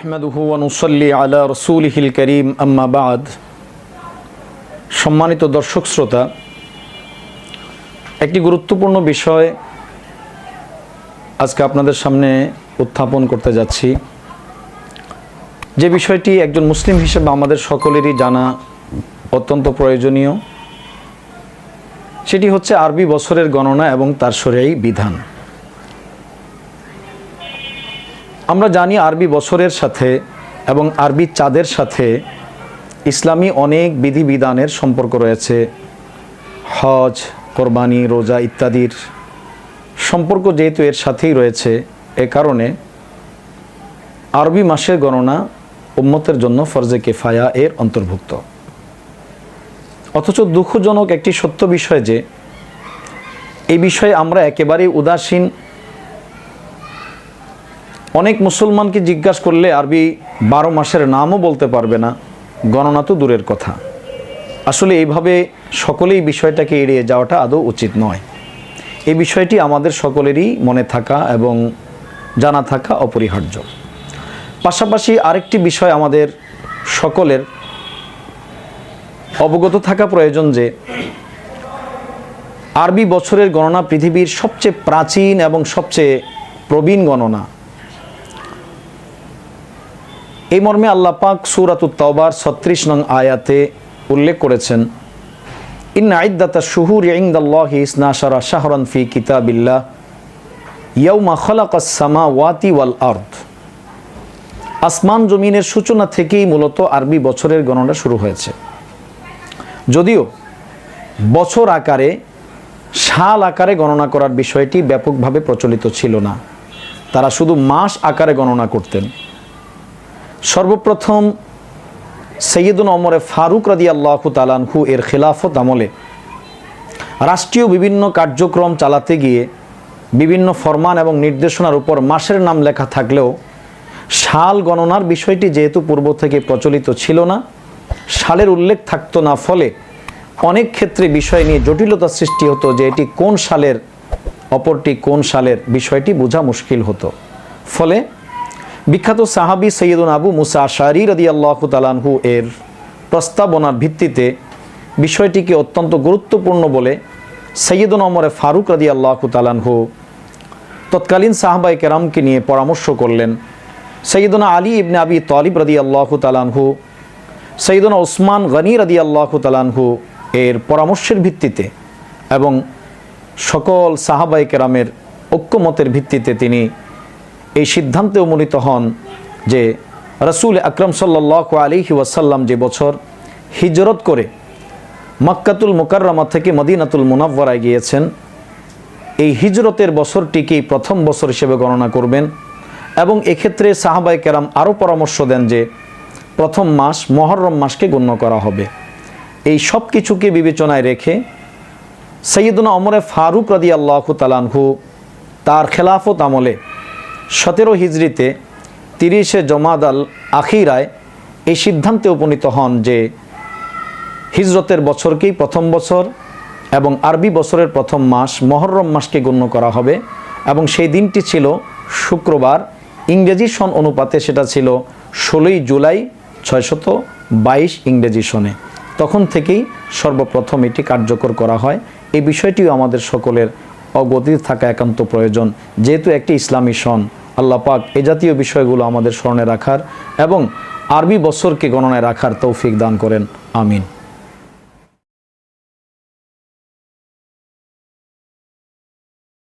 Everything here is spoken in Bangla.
নাহমাদুহু ওয়া নুসাল্লি আলা রাসূলিহিল কারীম আম্মা বা'দ। সম্মানিত দর্শক শ্রোতা, একটি গুরুত্বপূর্ণ বিষয় আজকে আপনাদের সামনে উত্থাপন করতে যাচ্ছি, যে বিষয়টি একজন মুসলিম হিসেবে আমাদের সকলেরই জানা অত্যন্ত প্রয়োজনীয়। সেটি হচ্ছে আরবি বছরের গণনা এবং তার শরঈ বিধান। আমরা জানি আরবি বছরের সাথে এবং আরবি চাঁদের সাথে ইসলামী অনেক বিধিবিধানের সম্পর্ক রয়েছে। হজ, কোরবানি, রোজা ইত্যাদির সম্পর্ক যেহেতু এর সাথেই রয়েছে, এ কারণে আরবি মাসের গণনা উম্মতের জন্য ফরজে কিফায়া এর অন্তর্ভুক্ত। অথচ দুঃখজনক একটি সত্য বিষয় যে এই বিষয়ে আমরা একেবারেই উদাসীন। অনেক মুসলমানকে জিজ্ঞাসা করলে আরবি 12 মাসের নামও বলতে পারবে না, গণনা তো দূরের কথা। আসলে এইভাবে সকলেই বিষয়টাকে এড়িয়ে যাওয়াটা আদৌ উচিত নয়। এই বিষয়টি আমাদের সকলেরই মনে থাকা এবং জানা থাকা অপরিহার্য। পাশাপাশি আরেকটি বিষয় আমাদের সকলের অবগত থাকা প্রয়োজন যে আরবি বছরের গণনা পৃথিবীর সবচেয়ে প্রাচীন এবং সবচেয়ে প্রবীণ গণনা। এই মর্মে আল্লাহ পাক সূরাতুত তাওবার 36 নং আয়াতে উল্লেখ করেছেন, ইন্না ইদ্দাতাশ শুহুরি ইনদাল্লাহি 12 শাহরান ফি কিতাবিল্লাহ ইয়াওমা খালাকাস সামাওয়াতি ওয়াল আরদ। আসমান জমিনের সূচনা থেকেই মূলত আরবি বছরের গণনা শুরু হয়েছে। যদিও বছর আকারে, সাল আকারে গণনা করার বিষয়টি ব্যাপকভাবে প্রচলিত ছিল না, তারা শুধু মাস আকারে গণনা করতেন। সর্বপ্রথম সৈয়দুনা ওমর ফারুক রাদিয়াল্লাহু তাআলা আনহু এর খিলাফত আমলে রাষ্ট্রীয় বিভিন্ন কার্যক্রম চালাতে গিয়ে বিভিন্ন ফরমান এবং নির্দেশনার উপর মাসের নাম লেখা থাকলেও সাল গণনার বিষয়টি যেহেতু পূর্ব থেকে প্রচলিত ছিল না, সালের উল্লেখ থাকতো না, ফলে অনেক ক্ষেত্রে বিষয় নিয়ে জটিলতা সৃষ্টি হতো যে এটি কোন সালের, অপরটি কোন সালের, বিষয়টি বোঝা মুশকিল হতো। ফলে বিখ্যাত সাহাবী সৈয়দুনা আবু মুসা আশআরী রাদিয়াল্লাহু তাআলা আনহু এর প্রস্তাবনার ভিত্তিতে বিষয়টিকে অত্যন্ত গুরুত্বপূর্ণ বলে সৈয়দুনা ওমর ফারুক রাদিয়াল্লাহু তাআলা আনহু তৎকালীন সাহাবায়ে কেরামকে নিয়ে পরামর্শ করলেন। সৈয়দুনা আলী ইবনে আবি তালিব রাদিয়াল্লাহু তাআলা আনহু, সৈয়দুনা উসমান গনি রাদিয়াল্লাহু তাআলা আনহু এর পরামর্শের ভিত্তিতে এবং সকল সাহাবায়ে কেরামের ঐক্যমতের ভিত্তিতে তিনি এই সিদ্ধান্তে উপনীত হন যে রাসূল আকরাম সাল্লাল্লাহু আলাইহি ওয়াসাল্লাম যে বছর হিজরত করে মক্কাতুল মুকাররমা থেকে মদিনাতুল মুনাওয়ারায় গিয়েছেন, এই হিজরতের বছরটিকেই প্রথম বছর হিসেবে গণনা করবেন। এবং এক্ষেত্রে সাহাবায়ে কেরাম আরও পরামর্শ দেন যে প্রথম মাস মুহররম মাসকে গণ্য করা হবে। এই সব কিছুকে বিবেচনায় রেখে সৈয়দুনা ওমর ফারুক রাদিয়াল্লাহু তাআলা আনহু তার খেলাফত আমলে 17 হিজরিতে 30 জমাদাল আখিরায় এই সিদ্ধান্তে উপনীত হন যে হিজরতের বছরকেই প্রথম বছর এবং আরবি বছরের প্রথম মাস মুহররম মাসকে গণ্য করা হবে। এবং সেই দিনটি ছিল শুক্রবার, ইংরেজি সন অনুপাতে সেটা ছিল 16 জুলাই 622 ইংরেজি সনে। তখন থেকেই সর্বপ্রথম এটি কার্যকর করা হয়। এই বিষয়টিও আমাদের সকলের অবগত থাকা একান্ত প্রয়োজন, যেহেতু একটি ইসলামী সন। আল্লাহ পাক এ জাতীয় বিষয়গুলো আমাদের স্মরণে রাখার এবং আরবি বছরকে গণনায় রাখার তৌফিক দান করেন। আমিন।